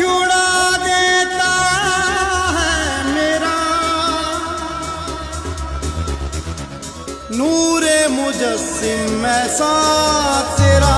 उड़ा देता है मेरा नूरे मुजस्सिम ऐसा तेरा।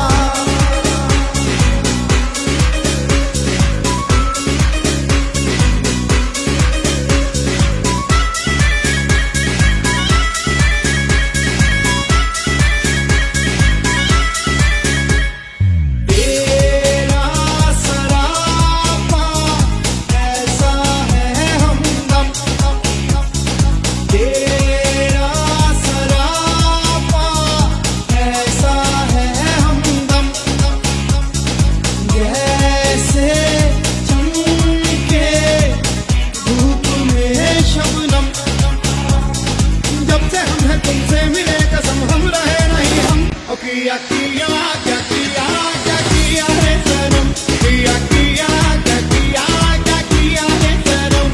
तुमसे मिले कसम हम रहे नहीं हम किया किया क्या किया क्या किया है सनम किया किया क्या किया क्या किया है सनम।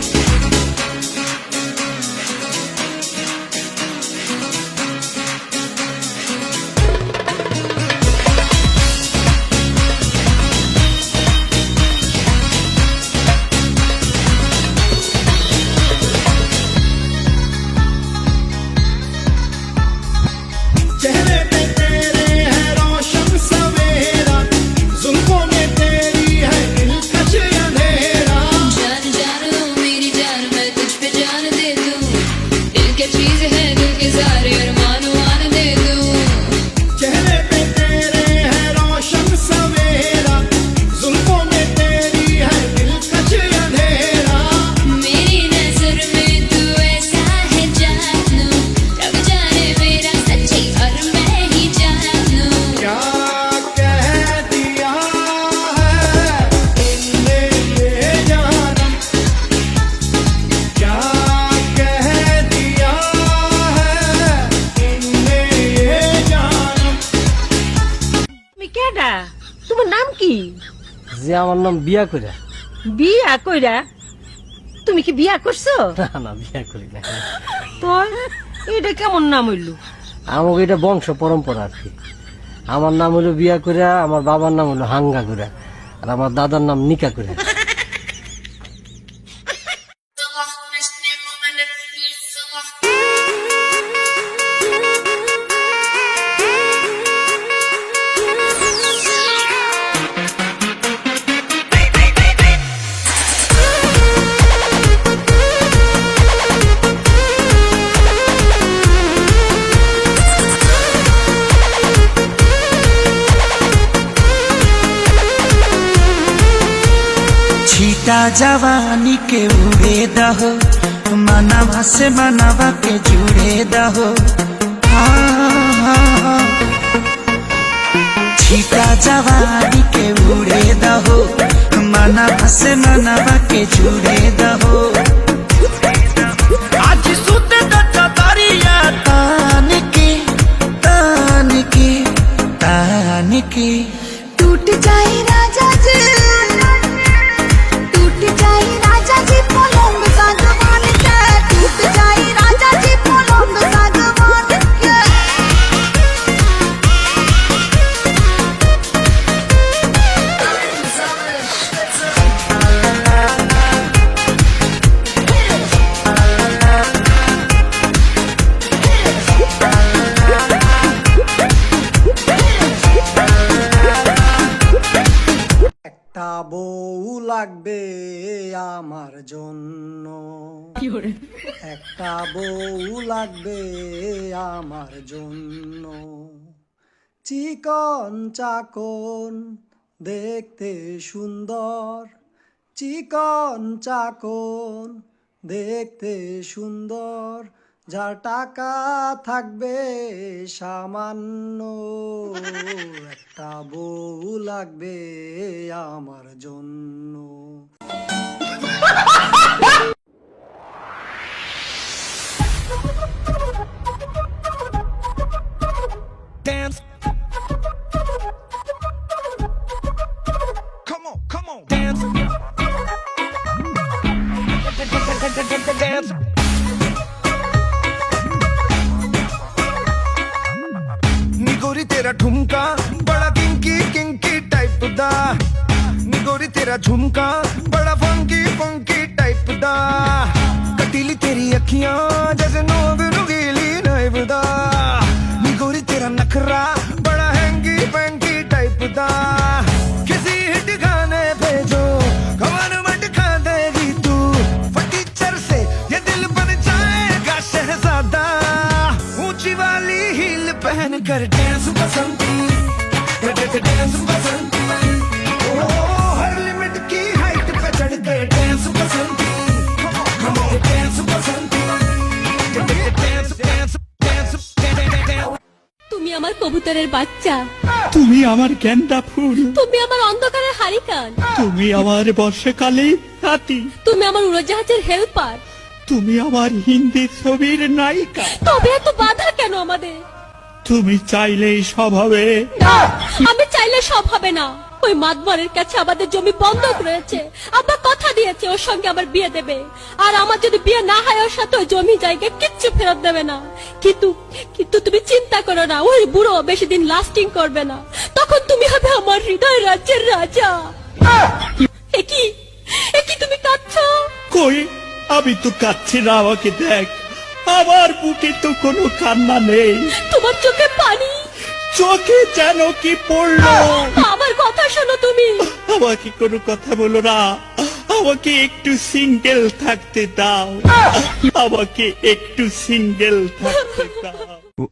चेहरे पे तेरे है रोशन सवेरा जुल्फों में तेरी है दिलकश अंधेरा। जान जान ओ मेरी जान मैं तुझ पे जान दे दूं दिल क्या चीज है दिल के सारे अरमान मान दे दूं। चेहरे पे तेरे है रोशन सवेरा जुल्फों में तेरी है दिलकश अंधेरा। मेरी नजर में तू ऐसा है जानू रब जाने मेरा सच्ची और मैं ही जानू। क्या कह दिया है तुमने ये जानम क्या कह दिया है तुमने ये जानम। তুমি কেডা? তোমার নাম কি? যে আমার নাম বিয়া কইরা। বিয়া কইরা? তুমি কি বিয়া করছো? না না বিয়া করি না। তো এটা কেমন নাম হইলো? আমাকে এটা বংশ পরম্পরা আর কি। আমার নাম হলো বিয়া কইরা, আমার বাবার নাম হলো হাঙ্গা কইরা, আর আমার দাদার নাম নিকা কইরা। छीटा जवानी के उड़े दहो मनवा से मनवा के जुड़े दहो। छीटा जवानी के उड़े दहो मनवा से मनवा के जुड़े दहो। आज सुत दरिया तान के तान के तान के टूट जाए राजा जी टूट जाए राजा जी पलंग सागवान के टूट जाए राजा जी पलंग सागवान के। একটা বউ লাগবে আমার জন্য একটা বউ লাগবে আমার জন্য চিকন চাকন দেখতে সুন্দর চিকন চাকন দেখতে সুন্দর যার টাকা থাকবে সামান্য একটা বউ লাগবে আমার জন্য। dance. Come on, come on, dance. Dance. निगोरी तेरा ठुमका बड़ा किंकी किंकी टाइप दा निगोरी तेरा तेरा झुमका बड़ा फंकी फंकी टाइप दा कटीली तेरी अखियां जैसे नोग नुगीली नाइफ दा नी गोरी तेरा नखरा बड़ा हैंगी फैंकी टाइप दा किसी हिट गाने भेजो कमर मट खा देगी तू फटीचर से ये दिल बन जाएगा शहजादा ऊंची वाली हील पहन कर डांस बसंती डांस बसंती ओ हर लिमिट की हाइट पे चढ़ गए डांस बसंती हमारे डांस बसंती डांस डांस डांस তুমি আমার কবুতরের বাচ্চা, তুমি আমার গেন্দা ফুল, তুমি আমার অন্ধকারের হারিকান, তুমি আমার বর্ষাকালে হাতি, তুমি আমার উড়োজাহাজের হেল্পার। তুমি আমার হিন্দি ছবির নায়িকা। তবে এত বাধা কেন আমাদের? তুমি চাইলেই সব হবে। না, আমি চাইলে সব হবে না। ওই মাতবরের কাছে আমাদের জমি বন্ধক রয়েছে, আব্বা কথা দিয়েছে ওর সঙ্গে আমার বিয়ে দেবে, আর আমার যদি বিয়ে না হয় ওর সাথে ওই জমি জায়গা কিচ্ছু ফেরত দেবে না। কিন্তু কিন্তু তুমি চিন্তা করো না, ওই বুড়ো বেশি দিন লাস্টিং করবে না, তখন তুমি হবে আমার হৃদয় রাজ্যের রাজা। একই একই তুমি কাঁদছো? কই, আমি তো কাচ্ছি না, আমাকে দেখ, আমার বুকে তো কোনো কান্না নেই, তোমার চোখে পানি, চোখে যেন কি পড়লো। আমার কথা শোনো তুমি। আমাকে কোনো কথা বলো না, আমাকে একটু সিঙ্গেল থাকতে দাও, আমাকে একটু সিঙ্গেল থাকতে দাও।